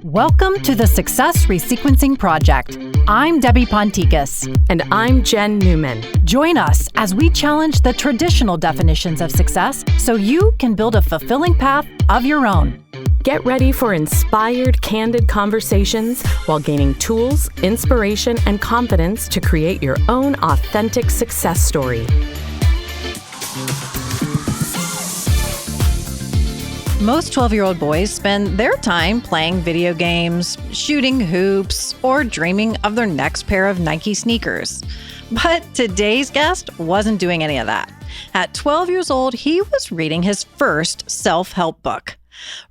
Welcome to the Success Resequencing Project. I'm Debbie Ponticus. And I'm Jen Newman. Join us as we challenge the traditional definitions of success so you can build a fulfilling path of your own. Get ready for inspired, candid conversations while gaining tools, inspiration, and confidence to create your own authentic success story. Most 12-year-old boys spend their time playing video games, shooting hoops, or dreaming of their next pair of Nike sneakers. But today's guest wasn't doing any of that. At 12 years old, he was reading his first self-help book.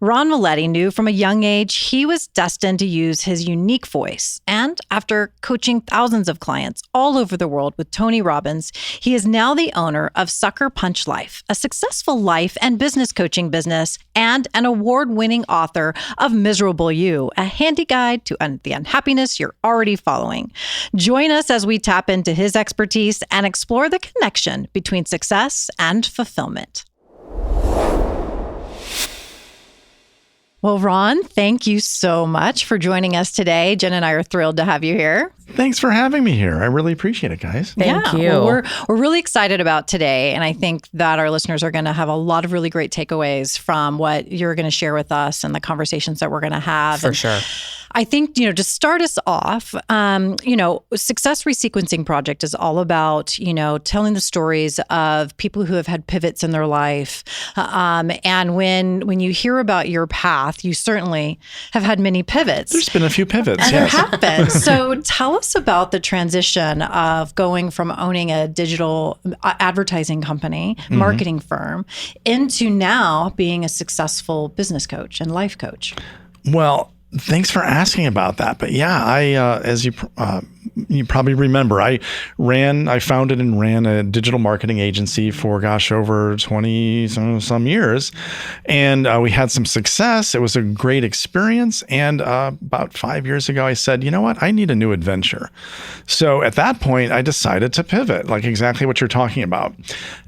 Ron Mileti knew from a young age he was destined to use his unique voice. And after coaching thousands of clients all over the world with Tony Robbins, he is now the owner of Sucker Punch Life, a successful life and business coaching business, and an award-winning author of Miserable You, a handy guide to the unhappiness you're already following. Join us as we tap into his expertise and explore the connection between success and fulfillment. Well, Ron, thank you so much for joining us today. Jen and I are thrilled to have you here. Thanks for having me here. I really appreciate it, guys. Thank you. Well, we're really excited about today, and I think that our listeners are going to have a lot of really great takeaways from what you're going to share with us and the conversations that we're going to have. For sure. I think, to start us off, Success Resequencing Project is all about, telling the stories of people who have had pivots in their life. And when you hear about your path, you certainly have had many pivots. There's been a few pivots, and yes. There have been. So tell us about the transition of going from owning a digital advertising company, marketing firm, into now being a successful business coach and life coach. Well, thanks for asking about that. But yeah, as you probably remember, I founded and ran a digital marketing agency for, over 20 some years. And we had some success. It was a great experience. And about 5 years ago, I said, you know what? I need a new adventure. So at that point, I decided to pivot, like exactly what you're talking about.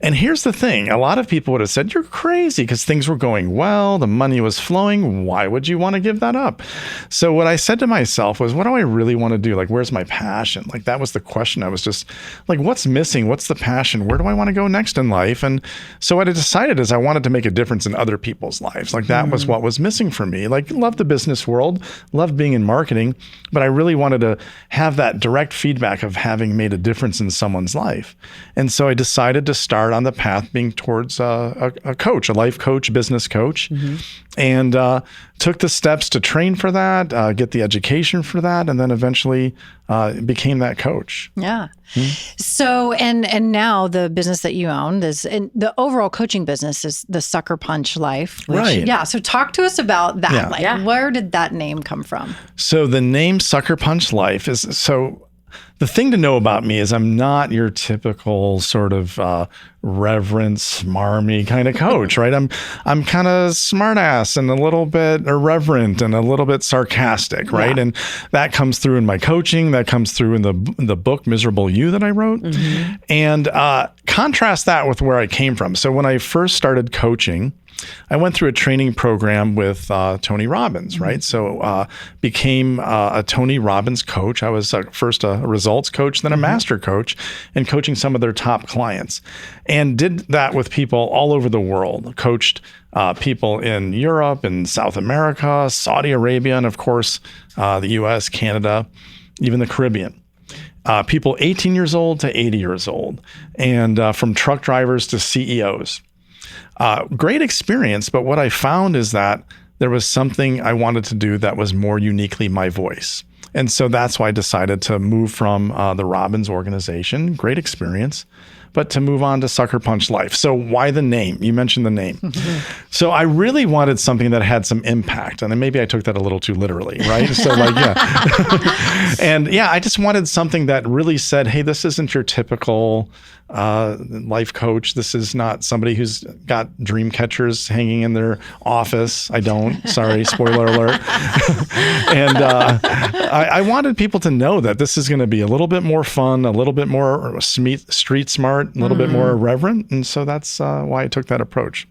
And here's the thing. A lot of people would have said, you're crazy because things were going well. The money was flowing. Why would you want to give that up? So what I said to myself was, what do I really want to do? Like, where's my passion? Like, that was the question. I was just like, what's missing? What's the passion? Where do I want to go next in life? And so what I decided is I wanted to make a difference in other people's lives. Like, that was what was missing for me. Like, loved the business world, loved being in marketing, but I really wanted to have that direct feedback of having made a difference in someone's life. And so I decided to start on the path being towards a coach, a life coach, business coach, and took the steps to train for that, get the education for that, and then eventually became that coach. Yeah. So, and now the business that you own, and the overall coaching business is the Sucker Punch Life. Right. Yeah. So talk to us about that. Yeah. Where did that name come from? So the name Sucker Punch Life is, the thing to know about me is I'm not your typical sort of reverent, smarmy kind of coach, right? I'm kind of smart ass and a little bit irreverent and a little bit sarcastic, right? Yeah. And that comes through in my coaching. That comes through in the book Miserable You that I wrote. And contrast that with where I came from. So when I first started coaching, I went through a training program with Tony Robbins, right? So became a Tony Robbins coach. I was first a results coach, then a master coach, and coaching some of their top clients. And did that with people all over the world. Coached people in Europe and South America, Saudi Arabia, and of course, the US, Canada, even the Caribbean. People 18 years old to 80 years old, and from truck drivers to CEOs. Great experience, but what I found is that there was something I wanted to do that was more uniquely my voice. And so that's why I decided to move from the Robbins organization, great experience, but to move on to Sucker Punch Life. So why the name? You mentioned the name. So I really wanted something that had some impact. And then maybe I took that a little too literally, right? So and I just wanted something that really said, hey, this isn't your typical life coach. This is not somebody who's got dream catchers hanging in their office. I don't. Sorry, spoiler alert. And I wanted people to know that this is going to be a little bit more fun, a little bit more street smart, a little bit more irreverent. And so that's why I took that approach.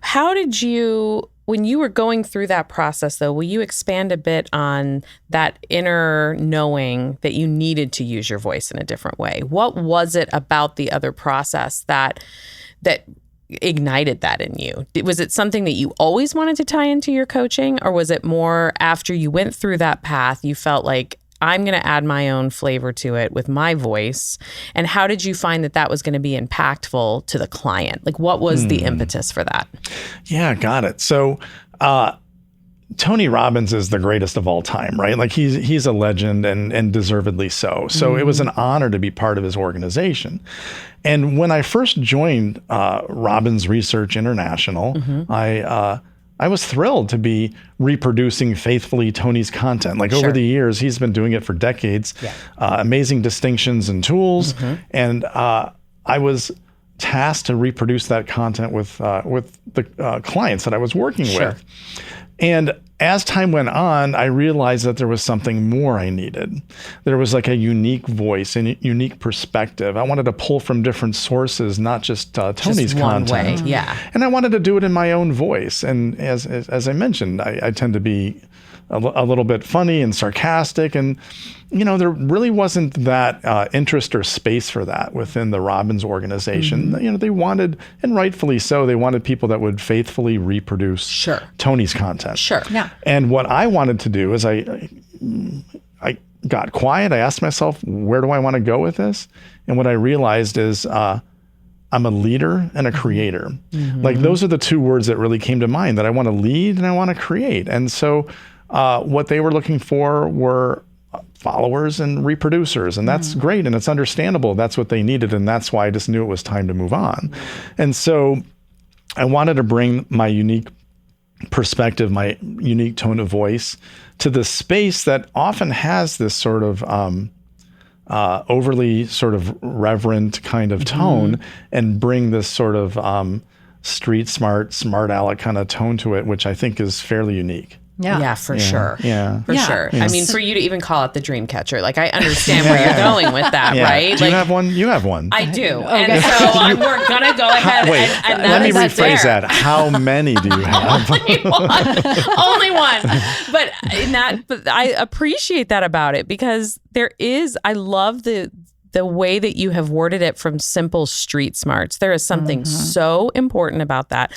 How did you when you were going through that process, though, will you expand a bit on that inner knowing that you needed to use your voice in a different way? What was it about the other process that ignited that in you? Was it something that you always wanted to tie into your coaching, or was it more after you went through that path, you felt like, I'm going to add my own flavor to it with my voice? And how did you find that was going to be impactful to the client? Like, what was the impetus for that? Yeah, got it. So, Tony Robbins is the greatest of all time, right? Like he's a legend and deservedly so. So it was an honor to be part of his organization. And when I first joined Robbins Research International, I was thrilled to be reproducing faithfully Tony's content. Like over the years, he's been doing it for decades, amazing distinctions and tools. And I was tasked to reproduce that content with the clients that I was working with. And as time went on, I realized that there was something more I needed. There was like a unique voice and a unique perspective. I wanted to pull from different sources, not just Tony's content. Way. Yeah. And I wanted to do it in my own voice. And as I mentioned, I tend to be a little bit funny and sarcastic. And, there really wasn't that interest or space for that within the Robbins organization. They wanted, and rightfully so, they wanted people that would faithfully reproduce Tony's content. Yeah. And what I wanted to do is I got quiet. I asked myself, where do I want to go with this? And what I realized is I'm a leader and a creator. Like those are the two words that really came to mind, that I want to lead and I want to create. And so what they were looking for were followers and reproducers. And that's great. And it's understandable. That's what they needed. And that's why I just knew it was time to move on. And so I wanted to bring my unique perspective, my unique tone of voice to the space that often has this sort of overly sort of reverent kind of tone, and bring this sort of street smart aleck kind of tone to it, which I think is fairly unique. Yeah, for sure. Yeah. For sure. I mean, for you to even call it the dream catcher, like I understand where you're going with that, right? Do you like, have one? You have one. I do. And so we're going to go ahead and let me rephrase that. How many do you have? Only one. But I appreciate that about it, because I love the way that you have worded it from simple street smarts. There is something so important about that.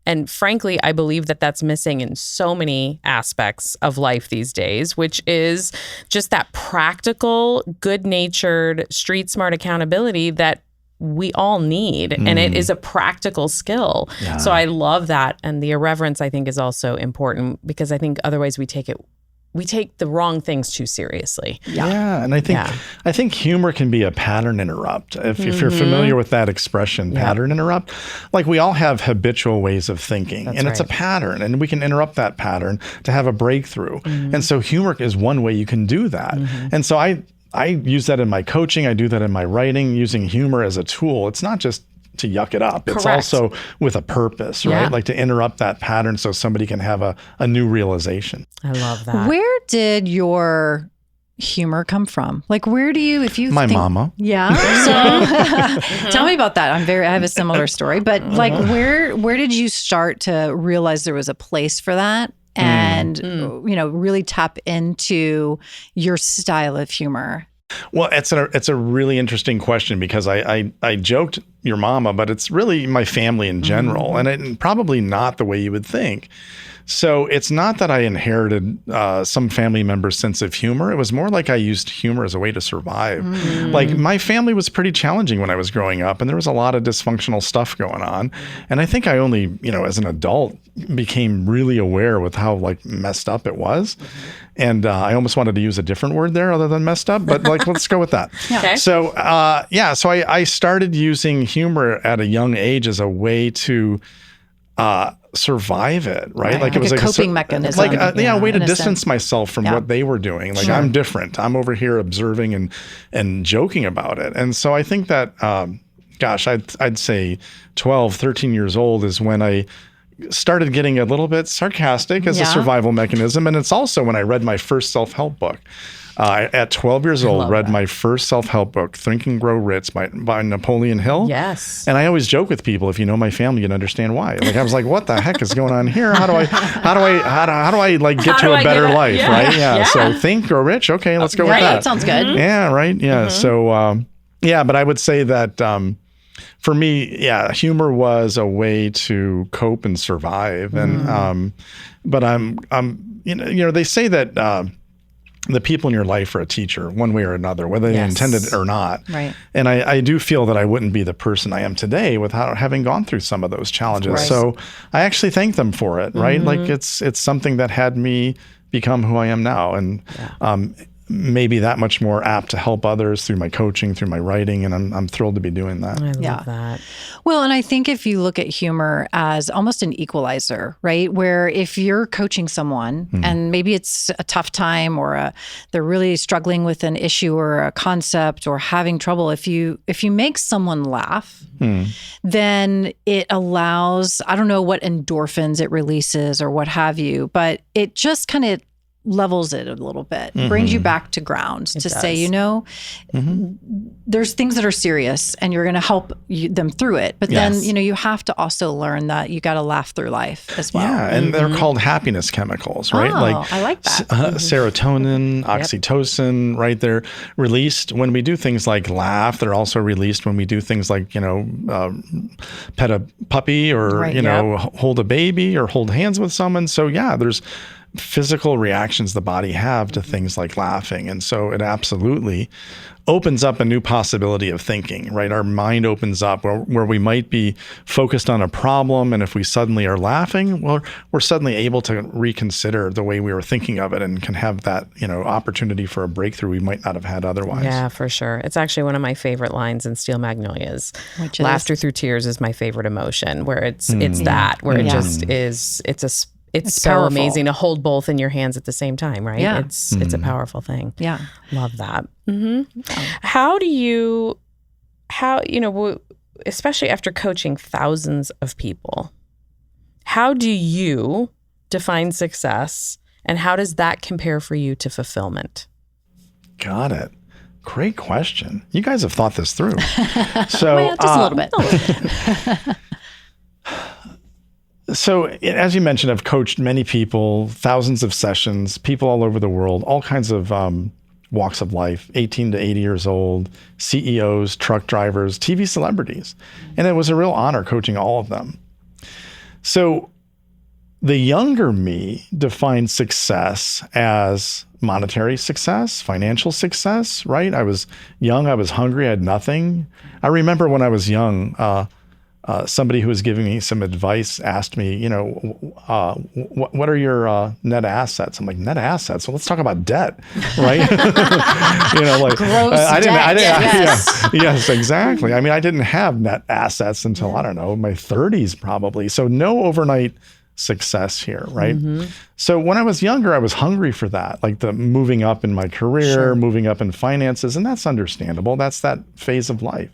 And frankly, I believe that that's missing in so many aspects of life these days, which is just that practical, good-natured, street smart accountability that we all need. And it is a practical skill. Yeah. So I love that. And the irreverence, I think, is also important, because I think otherwise we take the wrong things too seriously. Yeah. And I think humor can be a pattern interrupt. If you're familiar with that expression, pattern interrupt, like we all have habitual ways of thinking. It's a pattern, and we can interrupt that pattern to have a breakthrough. And so humor is one way you can do that. And so I use that in my coaching. I do that in my writing, using humor as a tool. It's not just to yuck it up. It's also with a purpose, right? Yeah. Like to interrupt that pattern so somebody can have a new realization. I love that. Where did your humor come from? Like, where do you, if you My mama. Yeah. So tell me about that. I have a similar story, but like where did you start to realize there was a place for that? And, really tap into your style of humor? Well, it's a really interesting question, because I joked your mama, but it's really my family in general, and probably not the way you would think. So it's not that I inherited some family member's sense of humor. It was more like I used humor as a way to survive. Like my family was pretty challenging when I was growing up, and there was a lot of dysfunctional stuff going on. And I think I only, as an adult, became really aware with how like messed up it was. And I almost wanted to use a different word there other than messed up, but like, let's go with that. Okay. So, so I started using humor at a young age as a way to survive it, right? Like it was like a coping mechanism. Like a way to distance myself from what they were doing. Like I'm different. I'm over here observing and joking about it. And so I think that, I'd say 12, 13 years old is when I started getting a little bit sarcastic as a survival mechanism. And it's also when I read my first self-help book. At 12 years old, read that. my first self-help book, Think and Grow Rich by Napoleon Hill. Yes. And I always joke with people, if you know my family, you'd understand why. Like I was like, what the heck is going on here? How do I like get to a better life, right? Yeah. So think, grow rich. Okay, let's go with that. That sounds good. Yeah, right. Yeah. So but I would say that for me, humor was a way to cope and survive. And but they say that the people in your life are a teacher one way or another, whether they intended it or not. Right. And I do feel that I wouldn't be the person I am today without having gone through some of those challenges. Right. So I actually thank them for it, right? Like it's something that had me become who I am now. And maybe that much more apt to help others through my coaching, through my writing. And I'm thrilled to be doing that. I love that. Well, and I think if you look at humor as almost an equalizer, right? Where if you're coaching someone and maybe it's a tough time or they're really struggling with an issue or a concept or having trouble, if you make someone laugh, then it allows, I don't know what endorphins it releases or what have you, but it just kind of levels it a little bit, brings you back to ground to say, there's things that are serious and you're going to help them through it. But then, you have to also learn that you got to laugh through life as well. Yeah. And they're called happiness chemicals, right? Oh, I like that. Serotonin, oxytocin, right? They're released when we do things like laugh. They're also released when we do things like, pet a puppy or, hold a baby or hold hands with someone. So there's physical reactions the body have to things like laughing. And so it absolutely opens up a new possibility of thinking, right? Our mind opens up where we might be focused on a problem. And if we suddenly are laughing, well, we're suddenly able to reconsider the way we were thinking of it and can have that, opportunity for a breakthrough we might not have had otherwise. Yeah, for sure. It's actually one of my favorite lines in Steel Magnolias. Which laughter through tears is my favorite emotion, where it just is, it's so powerful. Amazing to hold both in your hands at the same time, right? Yeah. It's a powerful thing. Yeah. Love that. How especially after coaching thousands of people, how do you define success and how does that compare for you to fulfillment? Got it. Great question. You guys have thought this through. So well, just a little bit. So as you mentioned, I've coached many people, thousands of sessions, people all over the world, all kinds of walks of life, 18 to 80 years old, CEOs, truck drivers, TV celebrities. And it was a real honor coaching all of them. So the younger me defined success as monetary success, financial success, right? I was young, I was hungry, I had nothing. I remember when I was young, somebody who was giving me some advice asked me, what are your net assets? I'm like, net assets? Well, let's talk about debt, right? Gross debt. Yes, exactly. I mean, I didn't have net assets until, I don't know, my 30s probably. So no overnight success here, right? So when I was younger, I was hungry for that, like the moving up in my career, moving up in finances, and that's understandable. That's that phase of life.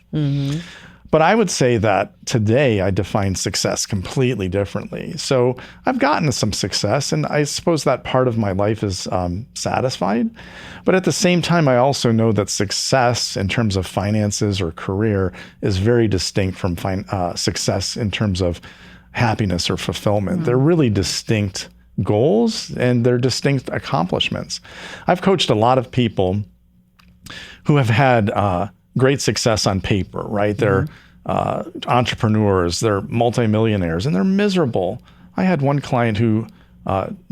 But I would say that today I define success completely differently. So I've gotten some success, and I suppose that part of my life is satisfied. But at the same time, I also know that success in terms of finances or career is very distinct from success in terms of happiness or fulfillment. They're really distinct goals and they're distinct accomplishments. I've coached a lot of people who have had great success on paper, right? They're entrepreneurs, they're multimillionaires, and they're miserable. I had one client who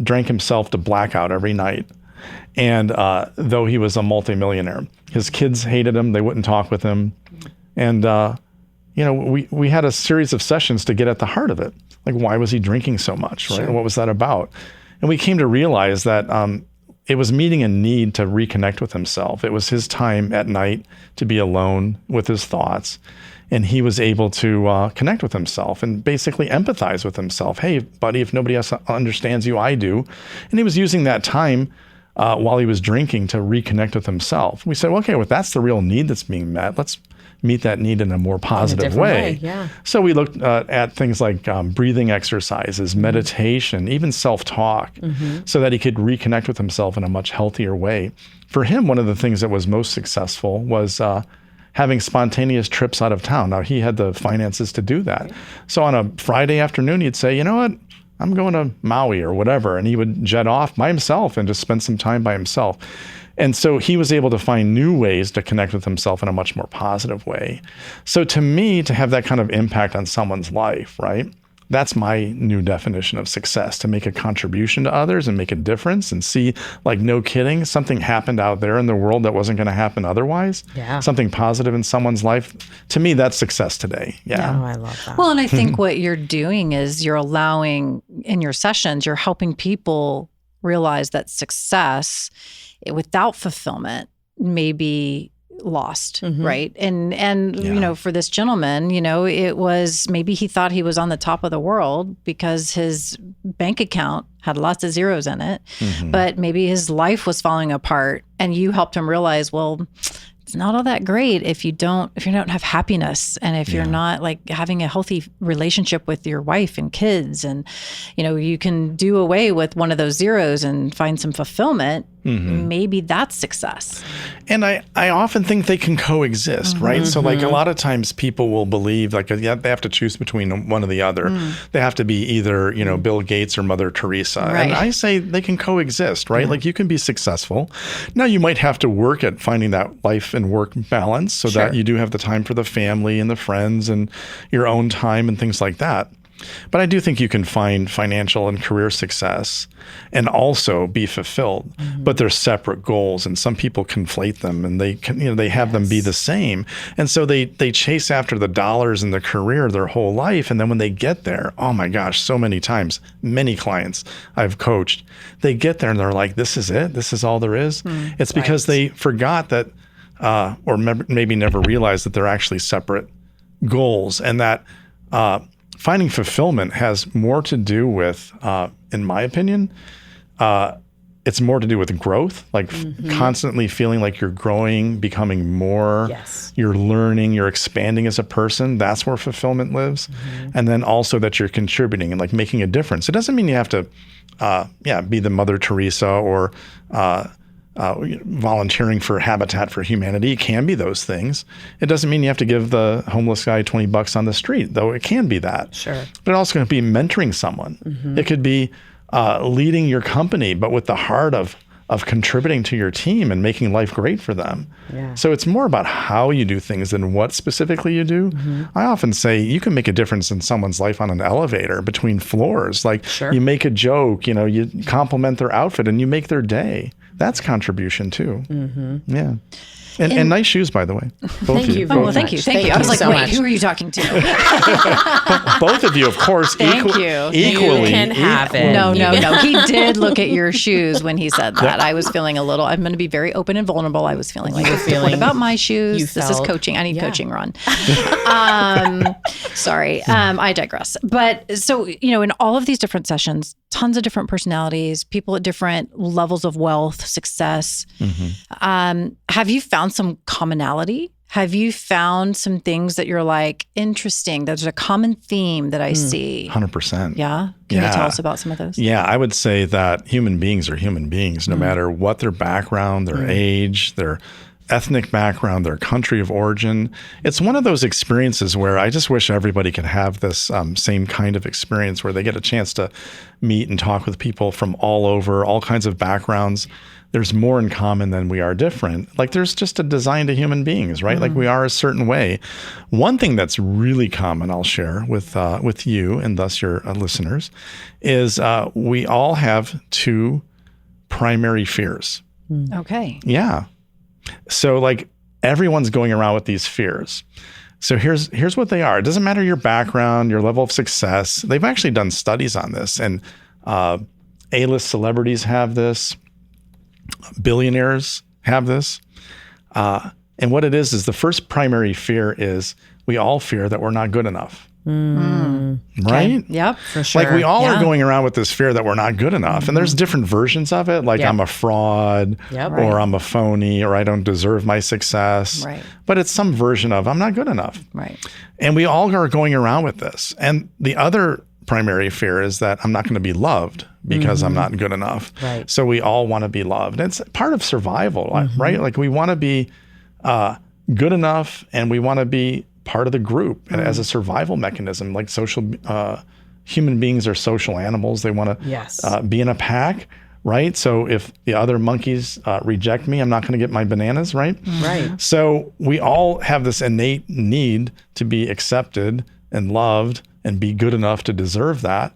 drank himself to blackout every night. And though he was a multimillionaire, his kids hated him. They wouldn't talk with him. And, we had a series of sessions to get at the heart of it. Like, why was he drinking so much, right? What was that about? And we came to realize that it was meeting a need to reconnect with himself. It was his time at night to be alone with his thoughts. And he was able to connect with himself and basically empathize with himself. Hey, buddy, if nobody else understands you, I do. And he was using that time while he was drinking to reconnect with himself. We said, well, okay, well, that's the real need that's being met. Let's meet that need in a more positive way. Yeah. So we looked at things like breathing exercises, meditation, even self-talk, so that he could reconnect with himself in a much healthier way. For him, one of the things that was most successful was having spontaneous trips out of town. Now, he had the finances to do that. So on a Friday afternoon, he'd say, you know what? I'm going to Maui or whatever. And he would jet off by himself and just spend some time by himself. And so he was able to find new ways to connect with himself in a much more positive way. So to me, to have that kind of impact on someone's life, right? That's my new definition of success, to make a contribution to others and make a difference and see, like, no kidding, something happened out there in the world that wasn't going to happen otherwise. Yeah. Something positive in someone's life. To me, that's success today. Yeah. Oh, I love that. Well, and I think what you're doing is you're allowing, in your sessions, you're helping people realize that success without fulfillment may be lost, right? And you know, for this gentleman, you know, it was maybe he thought he was on the top of the world because his bank account had lots of zeros in it, but maybe his life was falling apart, and you helped him realize, well, it's not all that great if you don't have happiness, and if you're not like having a healthy relationship with your wife and kids, and you know, you can do away with one of those zeros and find some fulfillment. Maybe that's success. And I often think they can coexist, right? So like a lot of times people will believe like they have to choose between one or the other. They have to be either, you know, Bill Gates or Mother Teresa. Right. And I say they can coexist, right? Like you can be successful. Now you might have to work at finding that life and work balance so that you do have the time for the family and the friends and your own time and things like that. But I do think you can find financial and career success and also be fulfilled, but they're separate goals, and some people conflate them, and they can, you know, they have them be the same. And so they chase after the dollars and the career their whole life. And then when they get there, oh my gosh, so many times, many clients I've coached, they get there and they're like, this is it. This is all there is. It's because they forgot that, or maybe never realized that they're actually separate goals, and that, finding fulfillment has more to do with, in my opinion, it's more to do with growth, like constantly feeling like you're growing, becoming more, you're learning, you're expanding as a person. That's where fulfillment lives. And then also that you're contributing and like making a difference. It doesn't mean you have to, be the Mother Teresa or volunteering for Habitat for Humanity. It can be those things. It doesn't mean you have to give the homeless guy $20 on the street, though it can be that. Sure. But it also can be mentoring someone. It could be leading your company, but with the heart of contributing to your team and making life great for them. Yeah. So it's more about how you do things than what specifically you do. I often say you can make a difference in someone's life on an elevator between floors. Like you make a joke, you know, you compliment their outfit and you make their day. That's contribution too. Yeah. And nice shoes, by the way. Both of you. Oh, well, thank you. I was like, so wait, much. who are you talking to? Both of you, of course, equally. You can have it. No. He did look at your shoes when he said that. I was feeling a little, I'm going to be very open and vulnerable. I was feeling like, what about my shoes? This is coaching. I need coaching, Ron. Sorry. I digress. But so, you know, in all of these different sessions, tons of different personalities, people at different levels of wealth, success. Have you found some commonality? Have you found some things that you're like, interesting, there's a common theme that I see? 100%. Yeah? Can you tell us about some of those? Yeah, I would say that human beings are human beings, no matter what their background, their age, their ethnic background, their country of origin. It's one of those experiences where I just wish everybody could have this same kind of experience where they get a chance to meet and talk with people from all over, all kinds of backgrounds. There's more in common than we are different. Like there's just a design to human beings, right? Like we are a certain way. One thing that's really common, I'll share with you and thus your listeners, is we all have two primary fears. Okay. Yeah. So like everyone's going around with these fears. So here's what they are. It doesn't matter your background, your level of success. They've actually done studies on this, and A-list celebrities have this. Billionaires have this. And what it is the first primary fear is we all fear that we're not good enough. Right? Yep. For sure. Like we all Yeah. are going around with this fear that we're not good enough. And there's different versions of it. Like Yep. I'm a fraud Yep. or I'm a phony or I don't deserve my success. Right. But it's some version of I'm not good enough. Right. And we all are going around with this. And the other primary fear is that I'm not going to be loved because I'm not good enough. Right. So we all want to be loved. It's part of survival, right? Like we want to be good enough and we want to be part of the group and as a survival mechanism. Like human beings are social animals. They want to Yes. be in a pack, right? So if the other monkeys reject me, I'm not going to get my bananas, right? Right. So we all have this innate need to be accepted and loved and be good enough to deserve that.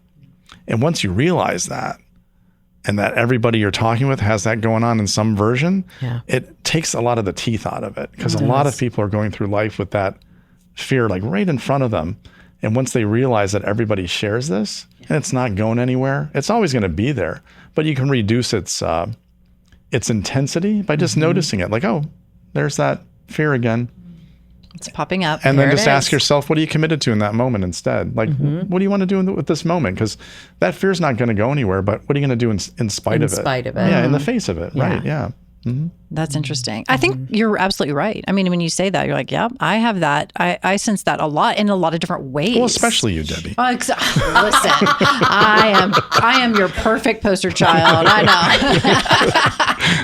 And once you realize that, and that everybody you're talking with has that going on in some version, it takes a lot of the teeth out of it. Because a lot of people are going through life with that fear like right in front of them. And once they realize that everybody shares this and it's not going anywhere, it's always going to be there. But you can reduce its intensity by just noticing it. Like, oh, there's that fear again. It's popping up. And There then it just ask is. yourself, what are you committed to in that moment instead? Like, what do you want to do with this moment? Because that fear's not going to go anywhere, but what are you going to do in spite of it? In spite of it. Yeah, in the face of it. Right, yeah. That's interesting. I think you're absolutely right. I mean, when you say that, you're like, yeah, I have that. I sense that a lot in a lot of different ways. Well, especially you, Debbie. Listen, I am your perfect poster child. I know.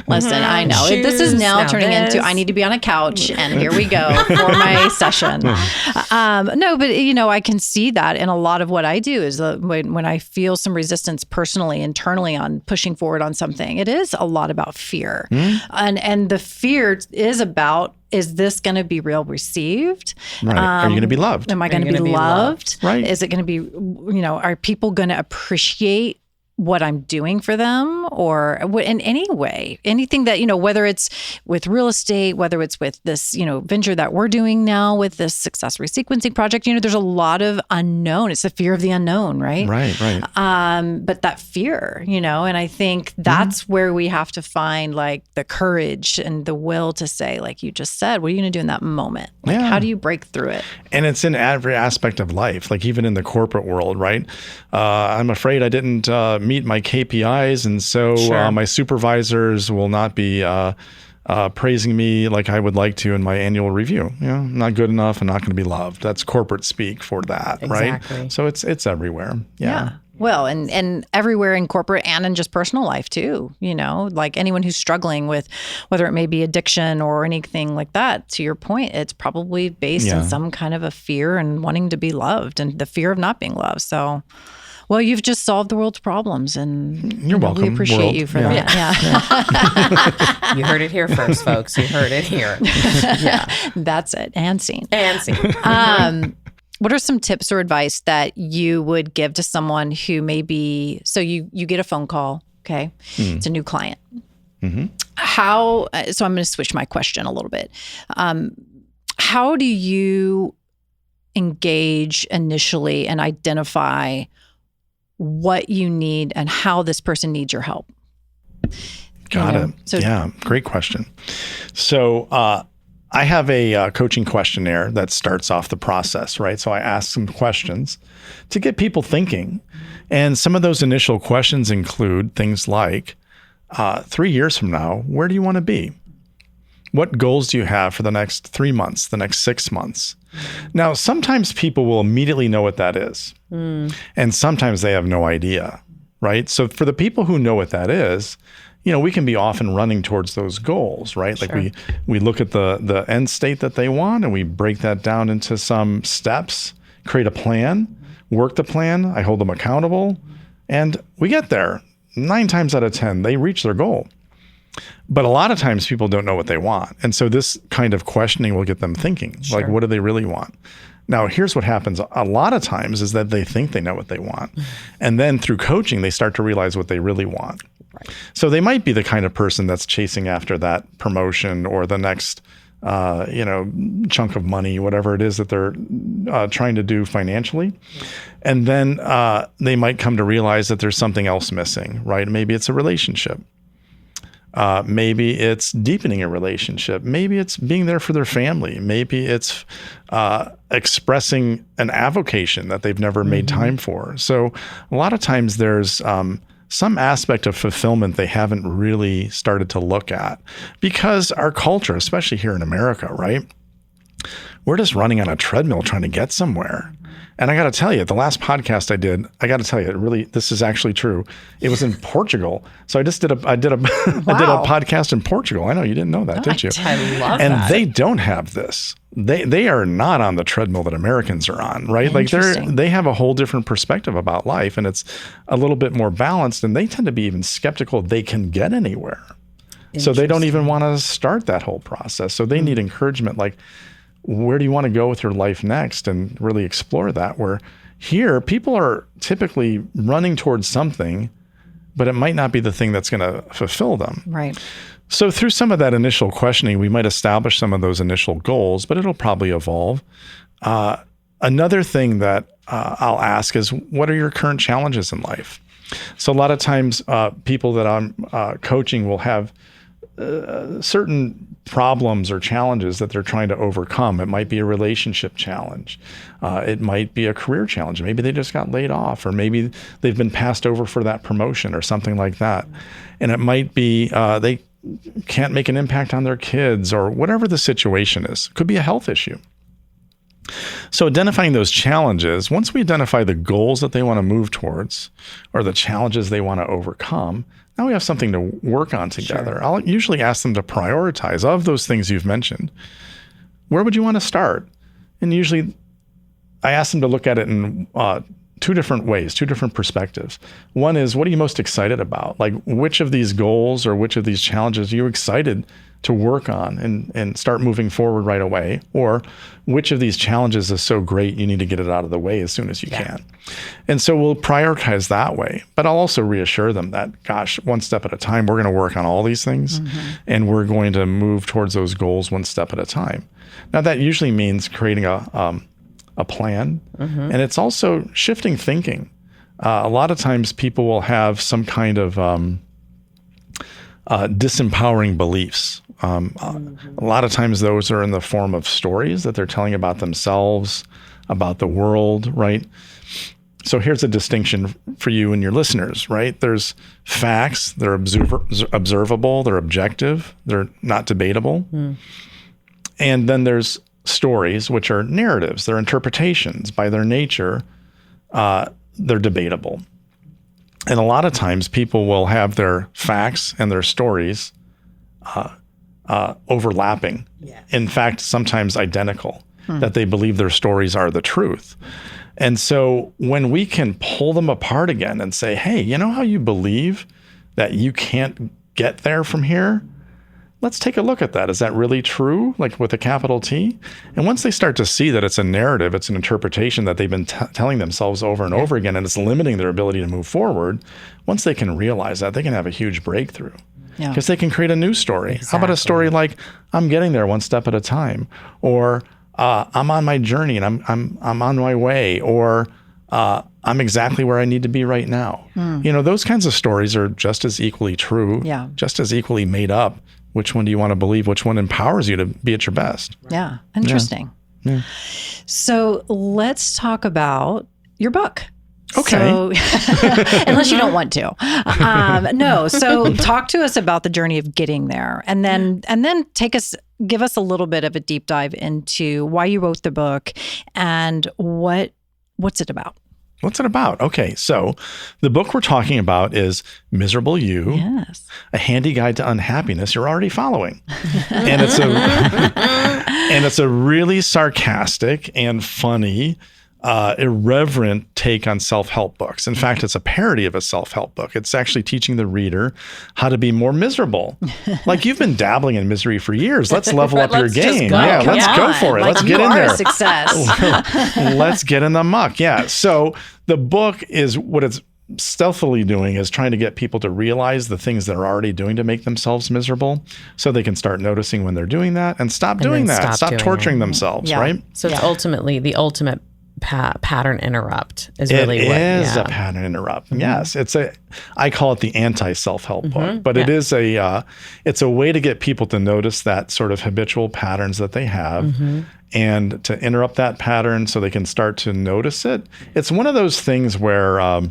Listen, I know. This is Shoes, now turning this. into I need to be on a couch, and here we go for my session. No, but I can see that in a lot of what I do is when I feel some resistance personally, internally on pushing forward on something, it is a lot about fear. And the fear is about, is this going to be real received? Right. Are you going to be loved? Am I going to be loved? Right. Is it going to be, are people going to appreciate what I'm doing for them or in any way, anything that, whether it's with real estate, whether it's with this, venture that we're doing now with this success resequencing project, there's a lot of unknown. It's the fear of the unknown, right? Right. But that fear, and I think that's where we have to find like the courage and the will to say, like you just said, what are you going to do in that moment? Like, how do you break through it? And it's in every aspect of life, like even in the corporate world, right? I'm afraid I didn't meet my KPIs, and so my supervisors will not be praising me like I would like to in my annual review. I'm not good enough and not going to be loved. That's corporate speak for that, Exactly. right? So it's everywhere. Yeah. Well, and everywhere in corporate and in just personal life too, like anyone who's struggling with whether it may be addiction or anything like that, to your point, it's probably based in some kind of a fear and wanting to be loved and the fear of not being loved. So, well, you've just solved the world's problems and You're welcome, we appreciate world. you for that. Yeah. You heard it here first, folks. You heard it here. Yeah. That's it. And scene. And see. What are some tips or advice that you would give to someone who may be, so you get a phone call, okay? It's a new client. So I'm going to switch my question a little bit. How do you engage initially and identify what you need and how this person needs your help? Got it. So, yeah, great question. So I have a coaching questionnaire that starts off the process, right? So I ask some questions to get people thinking. And some of those initial questions include things like, 3 years from now, where do you want to be? What goals do you have for the next 3 months, the next 6 months? Now, sometimes people will immediately know what that is. And sometimes they have no idea, right? So for the people who know what that is, we can be often running towards those goals, right? Sure. Like we look at the end state that they want and we break that down into some steps, create a plan, work the plan. I hold them accountable and we get there. 9 times out of 10, they reach their goal. But a lot of times people don't know what they want. And so this kind of questioning will get them thinking, like, what do they really want? Now, here's what happens a lot of times is that they think they know what they want. And then through coaching, they start to realize what they really want. Right. So they might be the kind of person that's chasing after that promotion or the next, chunk of money, whatever it is that they're trying to do financially. And then they might come to realize that there's something else missing, right? Maybe it's a relationship. Maybe it's deepening a relationship. Maybe it's being there for their family. Maybe it's expressing an avocation that they've never made time for. So a lot of times there's some aspect of fulfillment they haven't really started to look at, because our culture, especially here in America, right? We're just running on a treadmill trying to get somewhere. And I got to tell you, the last podcast I did, this is actually true. It was in Portugal. So I did a podcast in Portugal. I know you didn't know that, did you? I love that. And they don't have this. They are not on the treadmill that Americans are on, right? Like they have a whole different perspective about life, and it's a little bit more balanced, and they tend to be even skeptical they can get anywhere. So they don't even want to start that whole process. So they need encouragement, like, where do you want to go with your life next, and really explore that. Where here, people are typically running towards something, but it might not be the thing that's going to fulfill them. Right. So through some of that initial questioning, we might establish some of those initial goals, but it'll probably evolve. Another thing that I'll ask is, what are your current challenges in life? So a lot of times people that I'm coaching will have certain problems or challenges that they're trying to overcome. It might be a relationship challenge. It might be a career challenge. Maybe they just got laid off, or maybe they've been passed over for that promotion or something like that. And it might be they can't make an impact on their kids, or whatever the situation is. It could be a health issue. So identifying those challenges, once we identify the goals that they want to move towards, or the challenges they want to overcome, now we have something to work on together. Sure. I'll usually ask them to prioritize, of those things you've mentioned, where would you want to start? And usually I ask them to look at it in two different ways, two different perspectives. One is, what are you most excited about? Like, which of these goals or which of these challenges are you excited to work on and start moving forward right away? Or which of these challenges is so great you need to get it out of the way as soon as you can? And so we'll prioritize that way. But I'll also reassure them that, gosh, one step at a time, we're going to work on all these things, and we're going to move towards those goals one step at a time. Now, that usually means creating a plan, and it's also shifting thinking. A lot of times people will have some kind of disempowering beliefs. A lot of times those are in the form of stories that they're telling about themselves, about the world, right? So here's a distinction for you and your listeners, right? There's facts, they're observable, they're objective, they're not debatable. And then there's stories, which are narratives, they're interpretations. By their nature, they're debatable. And a lot of times people will have their facts and their stories overlapping. In fact, sometimes identical, that they believe their stories are the truth. And so when we can pull them apart again and say, hey, you know how you believe that you can't get there from here? Let's take a look at that. Is that really true? Like, with a capital T? And once they start to see that it's a narrative, it's an interpretation that they've been telling themselves over and over again, and it's limiting their ability to move forward, once they can realize that, they can have a huge breakthrough. Because they can create a new story. How about a story like, I'm getting there one step at a time, or I'm on my journey and I'm on my way, or I'm exactly where I need to be right now. You know, those kinds of stories are just as equally true, just as equally made up. Which one do you want to believe? Which one empowers you to be at your best? Yeah, interesting. So let's talk about your book. Okay. So, unless you don't want to. No. So talk to us about the journey of getting there, and then give us a little bit of a deep dive into why you wrote the book and what's it about. What's it about? Okay, so the book we're talking about is Miserable You, a handy guide to unhappiness you're already following. And it's a really sarcastic and funny, irreverent take on self-help books. In fact, it's a parody of a self-help book. It's actually teaching the reader how to be more miserable. Like, you've been dabbling in misery for years. Let's level up your game. Let's go for it. Like, let's get in there. Success. Let's get in the muck. So the book is, what it's stealthily doing is trying to get people to realize the things they're already doing to make themselves miserable, so they can start noticing when they're doing that and stop doing that. Stop torturing themselves, right? So it's ultimately the ultimate pattern interrupt is really it what is a pattern interrupt. Yes, I call it the anti-self-help book, but it is it's a way to get people to notice that sort of habitual patterns that they have and to interrupt that pattern so they can start to notice it. It's one of those things where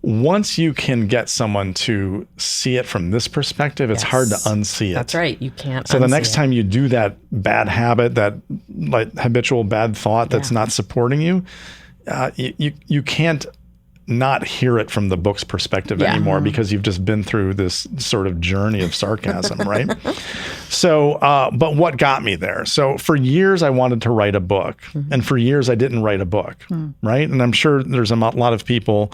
once you can get someone to see it from this perspective, it's hard to unsee it. That's right. You can't. So the next time you do that bad habit, that like habitual bad thought that's not supporting you, you can't not hear it from the book's perspective anymore because you've just been through this sort of journey of sarcasm, right? So, but what got me there? So for years I wanted to write a book, and for years I didn't write a book, right? And I'm sure there's a lot of people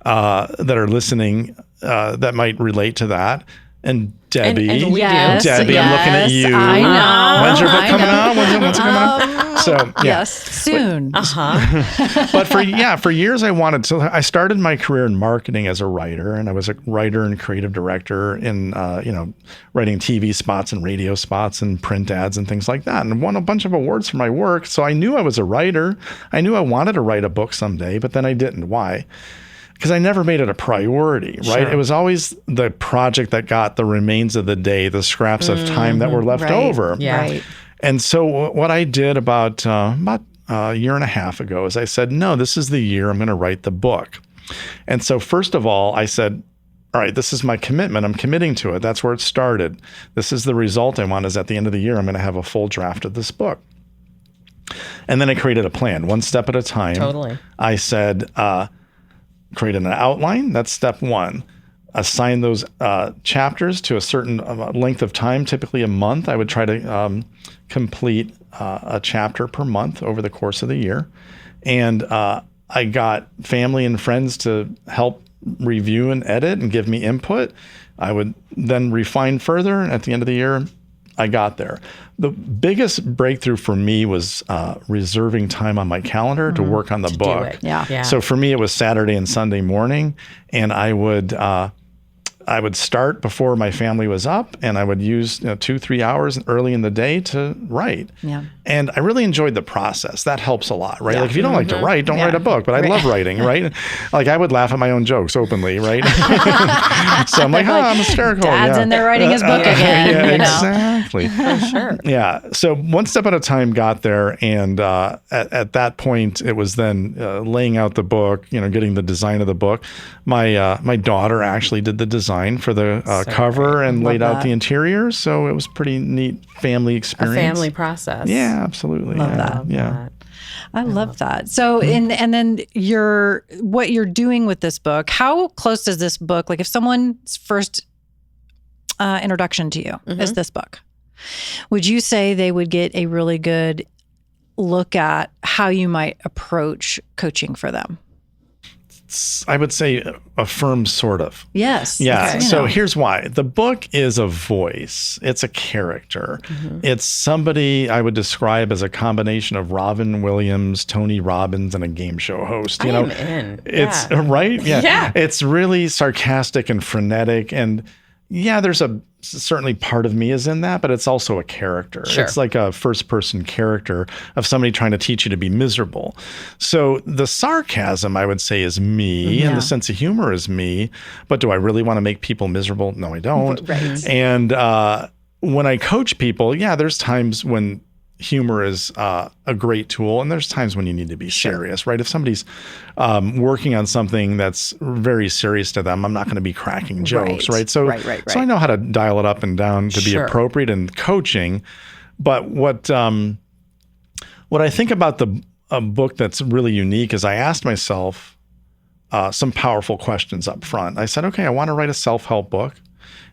that are listening that might relate to that. And Debbie, and we do. Debbie, I'm looking at you. I know. When's your book coming out? When's it coming out? So yes, soon. But for years I wanted to. I started my career in marketing as a writer, and I was a writer and creative director in writing TV spots and radio spots and print ads and things like that, and won a bunch of awards for my work. So I knew I was a writer. I knew I wanted to write a book someday, but then I didn't. Why? Because I never made it a priority, right? It was always the project that got the remains of the day, the scraps of time that were left over. Yeah. Right. And so what I did about a year and a half ago is I said, no, this is the year I'm going to write the book. And so first of all, I said, all right, this is my commitment. I'm committing to it. That's where it started. This is the result I want, is at the end of the year, I'm going to have a full draft of this book. And then I created a plan, one step at a time. Totally. I said, create an outline. That's step one. Assign those chapters to a certain length of time, typically a month. I would try to complete a chapter per month over the course of the year. And I got family and friends to help review and edit and give me input. I would then refine further. And at the end of the year, I got there. The biggest breakthrough for me was reserving time on my calendar to work on the book. Yeah. So for me, it was Saturday and Sunday morning, and I would start before my family was up, and I would use 2-3 hours early in the day to write. Yeah. And I really enjoyed the process. That helps a lot, right? Yeah. Like if you don't like to write, don't write a book. But I love writing, right? Like I would laugh at my own jokes openly, right? So I'm like, I'm hysterical. Dad's in there writing his book again. Yeah, you know? exactly. For sure. Yeah. So one step at a time got there. And at that point, it was then laying out the book, getting the design of the book. My daughter actually did the design for the cover and laid out the interior. So it was pretty neat family experience. A family process. Yeah, absolutely. Love that. Yeah. I love that. So, and then what you're doing with this book, how close does this book, like if someone's first introduction to you is this book, would you say they would get a really good look at how you might approach coaching for them? I would say affirm sort of. Yes. Yeah. Okay. So here's why. The book is a voice. It's a character. It's somebody I would describe as a combination of Robin Williams, Tony Robbins, and a game show host. I'm in. It's right. Yeah. It's really sarcastic and frenetic, and there's certainly part of me is in that, but it's also a character. Sure. It's like a first person character of somebody trying to teach you to be miserable. So the sarcasm, I would say, is me, and the sense of humor is me. But do I really want to make people miserable? No, I don't. Right. And when I coach people, there's times when humor is a great tool, and there's times when you need to be serious, right? If somebody's working on something that's very serious to them, I'm not going to be cracking jokes, right? So, so I know how to dial it up and down to be appropriate in coaching. But what I think about a book that's really unique is I asked myself some powerful questions up front. I said, okay, I want to write a self-help book.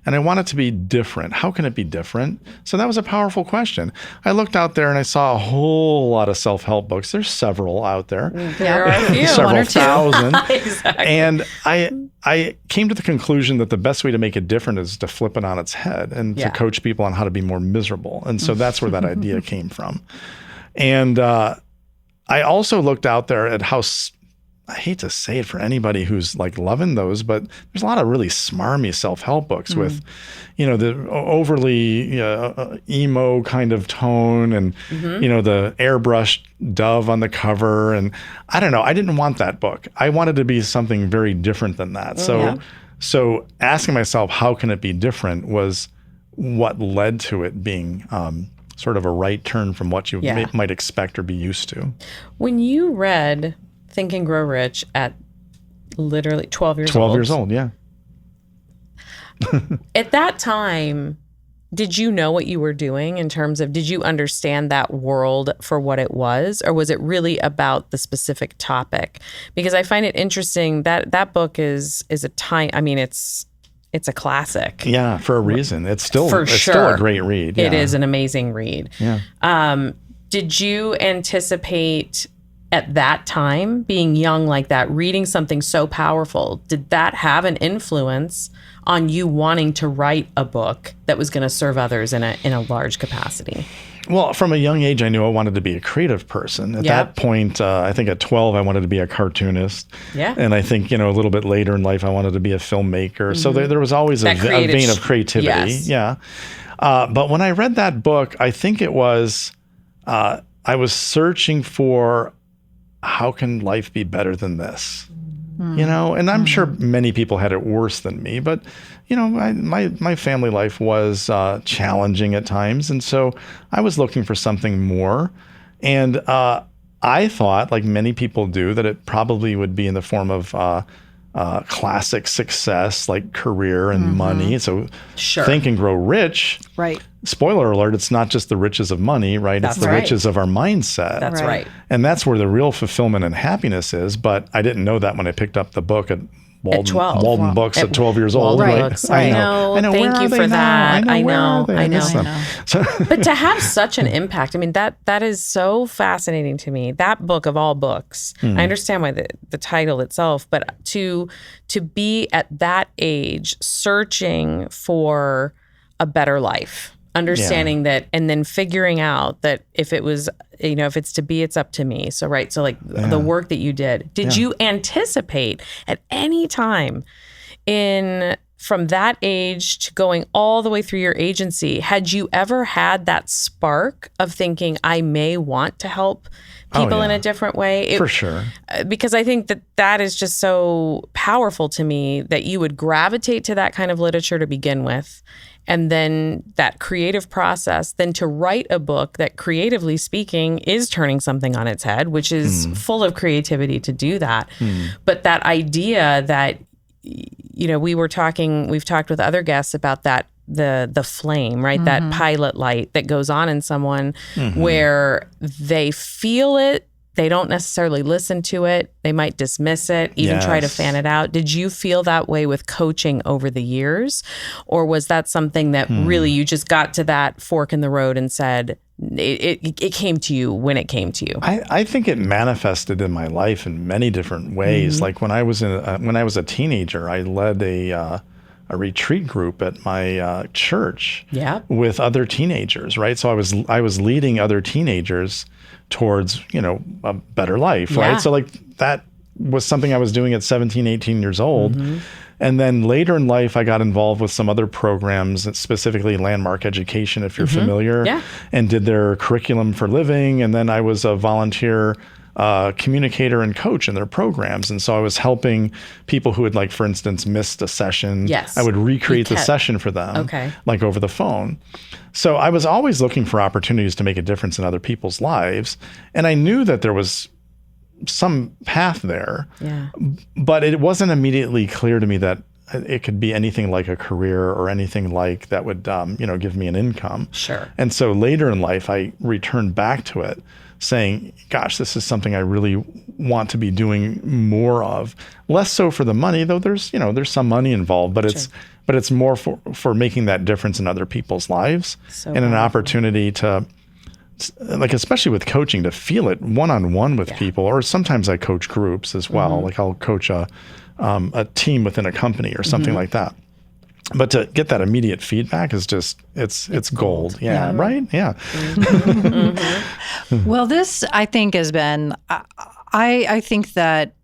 And I want it to be different. How can it be different? So that was a powerful question. I looked out there and I saw a whole lot of self-help books. There's several out there. There are a few. Several thousand. Exactly. And I came to the conclusion that the best way to make it different is to flip it on its head and to coach people on how to be more miserable. And so that's where that idea came from. And I also looked out there at how I hate to say it for anybody who's like loving those, but there's a lot of really smarmy self-help books with, the overly emo kind of tone and, the airbrushed dove on the cover. And I don't know, I didn't want that book. I wanted to be something very different than that. So asking myself, how can it be different was what led to it being sort of a right turn from what you might expect or be used to. When you read Think and Grow Rich at literally 12 years old. 12 years old, yeah. At that time, did you know what you were doing in terms of, did you understand that world for what it was? Or was it really about the specific topic? Because I find it interesting that that book is a time, I mean, it's a classic. Yeah, for a reason. It's still a great read. Yeah. It is an amazing read. Yeah. Did you anticipate at that time, being young like that, reading something so powerful, did that have an influence on you wanting to write a book that was going to serve others in a large capacity? Well, from a young age, I knew I wanted to be a creative person. At that point, I think at 12, I wanted to be a cartoonist. Yeah. And I think, a little bit later in life, I wanted to be a filmmaker. So there was always a vein of creativity. Yes. Yeah. But when I read that book, I think it was, I was searching for, how can life be better than this? And I'm sure many people had it worse than me, but my family life was challenging at times. And so I was looking for something more. And I thought, like many people do, that it probably would be in the form of classic success, like career and money. So Think and Grow Rich. Right. Spoiler alert, it's not just the riches of money, right? It's the riches of our mindset. That's right. And that's where the real fulfillment and happiness is. But I didn't know that when I picked up the book at Walden Books at 12 years old. Right. I know. Thank you for that. I know. But to have such an impact, I mean, that is so fascinating to me. That book of all books, I understand why the title itself, but to be at that age searching for a better life, understanding that, and then figuring out that if it was, if it's to be, it's up to me. So, right. So like the work that you did you anticipate at any time from that age to going all the way through your agency, had you ever had that spark of thinking, I may want to help people in a different way? For sure. Because I think that is just so powerful to me that you would gravitate to that kind of literature to begin with. And then that creative process, then to write a book that, creatively speaking, is turning something on its head, which is full of creativity to do that. But that idea that, we've talked with other guests about that, the flame, right? That pilot light that goes on in someone where they feel it. They don't necessarily listen to it. They might dismiss it, even try to fan it out. Did you feel that way with coaching over the years? Or was that something that really you just got to that fork in the road and said, it came to you when it came to you? I think it manifested in my life in many different ways. Like when I was a teenager, I led a retreat group at my church with other teenagers, right? So I was leading other teenagers towards, a better life, right? So like that was something I was doing at 17, 18 years old. And then later in life, I got involved with some other programs, specifically Landmark Education, if you're familiar, and did their curriculum for living. And then I was a volunteer communicator and coach in their programs. And so I was helping people who had, like, for instance, missed a session. I would recreate the session for them, like over the phone. So I was always looking for opportunities to make a difference in other people's lives. And I knew that there was some path there, but it wasn't immediately clear to me that it could be anything like a career or anything like that would, give me an income. And so later in life, I returned back to it saying, gosh, this is something I really want to be doing more of. Less so for the money, though there's some money involved, but it's more for making that difference in other people's lives and an opportunity to, like, especially with coaching, to feel it one-on-one with people. Or sometimes I coach groups as well. Like I'll coach a team within a company or something like that. But to get that immediate feedback is just, it's gold. Yeah, right? Yeah. Well, this, I think, has been, I think that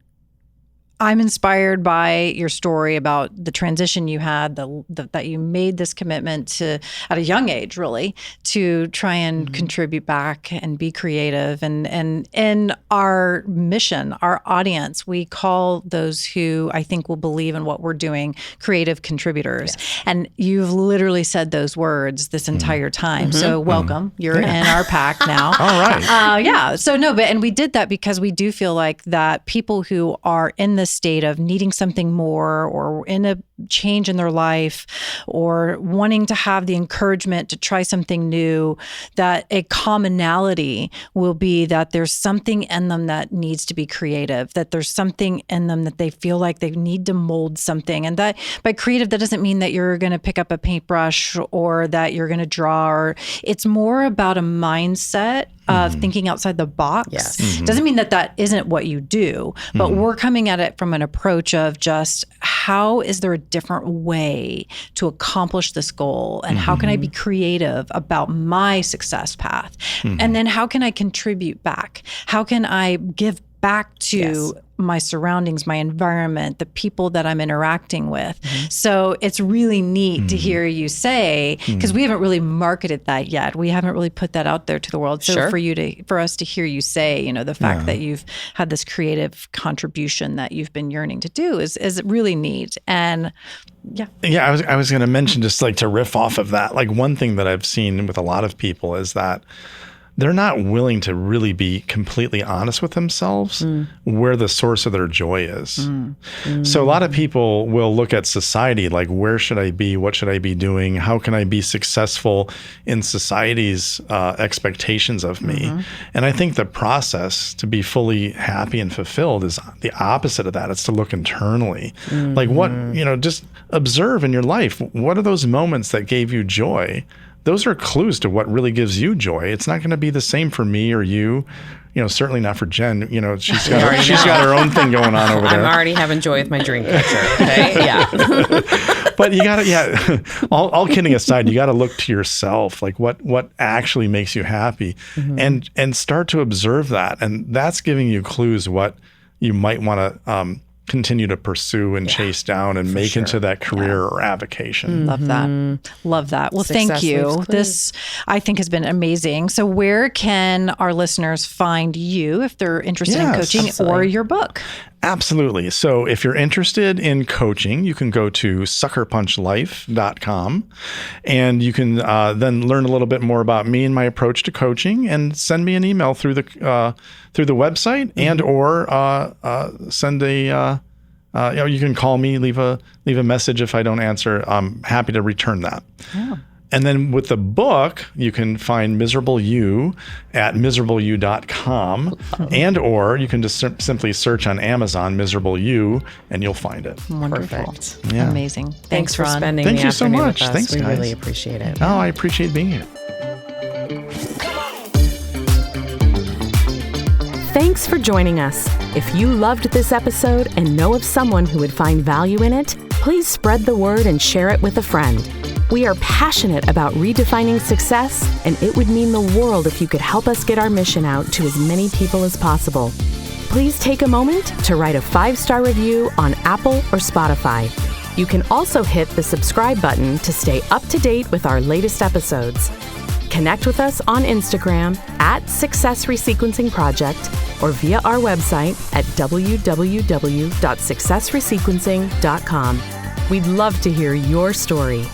I'm inspired by your story about the transition you had, that you made this commitment to, at a young age, really, to try and contribute back and be creative. And in our mission, our audience, we call those who I think will believe in what we're doing creative contributors. Yes. And you've literally said those words this entire time. So welcome. You're in our pack now. All right. So and we did that because we do feel like that people who are in the state of needing something more, or in a change in their life, or wanting to have the encouragement to try something new, that a commonality will be that there's something in them that needs to be creative, that there's something in them that they feel like they need to mold something. And that by creative, that doesn't mean that you're going to pick up a paintbrush or that you're going to draw, or it's more about a mindset of thinking outside the box. Yes. Doesn't mean that that isn't what you do, but we're coming at it from an approach of just, how is there a different way to accomplish this goal? And how can I be creative about my success path? And then how can I contribute back? How can I give back to my surroundings, my environment, the people that I'm interacting with? So it's really neat to hear you say, because we haven't really marketed that yet. We haven't really put that out there to the world. So for us to hear you say, the fact that you've had this creative contribution that you've been yearning to do is really neat. And I was going to mention, just like to riff off of that, like one thing that I've seen with a lot of people is that they're not willing to really be completely honest with themselves where the source of their joy is. So a lot of people will look at society like, where should I be? What should I be doing? How can I be successful in society's expectations of me? And I think the process to be fully happy and fulfilled is the opposite of that. It's to look internally. Like what, just observe in your life. What are those moments that gave you joy? Those are clues to what really gives you joy. It's not going to be the same for me or you. Certainly not for Jen. She's got her own thing going on over there. I'm already having joy with my dream catcher. Okay, yeah. But you gotta, all kidding aside, you gotta look to yourself, like what actually makes you happy, and start to observe that, and that's giving you clues what you might want to continue to pursue and chase down and make into that career or avocation. Love that. Well, thank you. This, I think, has been amazing. So where can our listeners find you if they're interested in coaching or your book? Absolutely. So if you're interested in coaching, you can go to suckerpunchlife.com, and you can then learn a little bit more about me and my approach to coaching, and send me an email through the website, and or send a you can call me, leave a message. If I don't answer, I'm happy to return that. Yeah. And then with the book, you can find Miserable You at miserableyou.com, and or you can just simply search on Amazon Miserable You, and you'll find it. Wonderful. Perfect. Yeah. Amazing. Thanks for Ron. spending Thank the you so afternoon much. with us. Thanks, we guys. really appreciate it. Oh, I appreciate being here. Thanks for joining us. If you loved this episode and know of someone who would find value in it, please spread the word and share it with a friend. We are passionate about redefining success, and it would mean the world if you could help us get our mission out to as many people as possible. Please take a moment to write a 5-star review on Apple or Spotify. You can also hit the subscribe button to stay up to date with our latest episodes. Connect with us on Instagram at Success Resequencing Project, or via our website at www.successresequencing.com. We'd love to hear your story.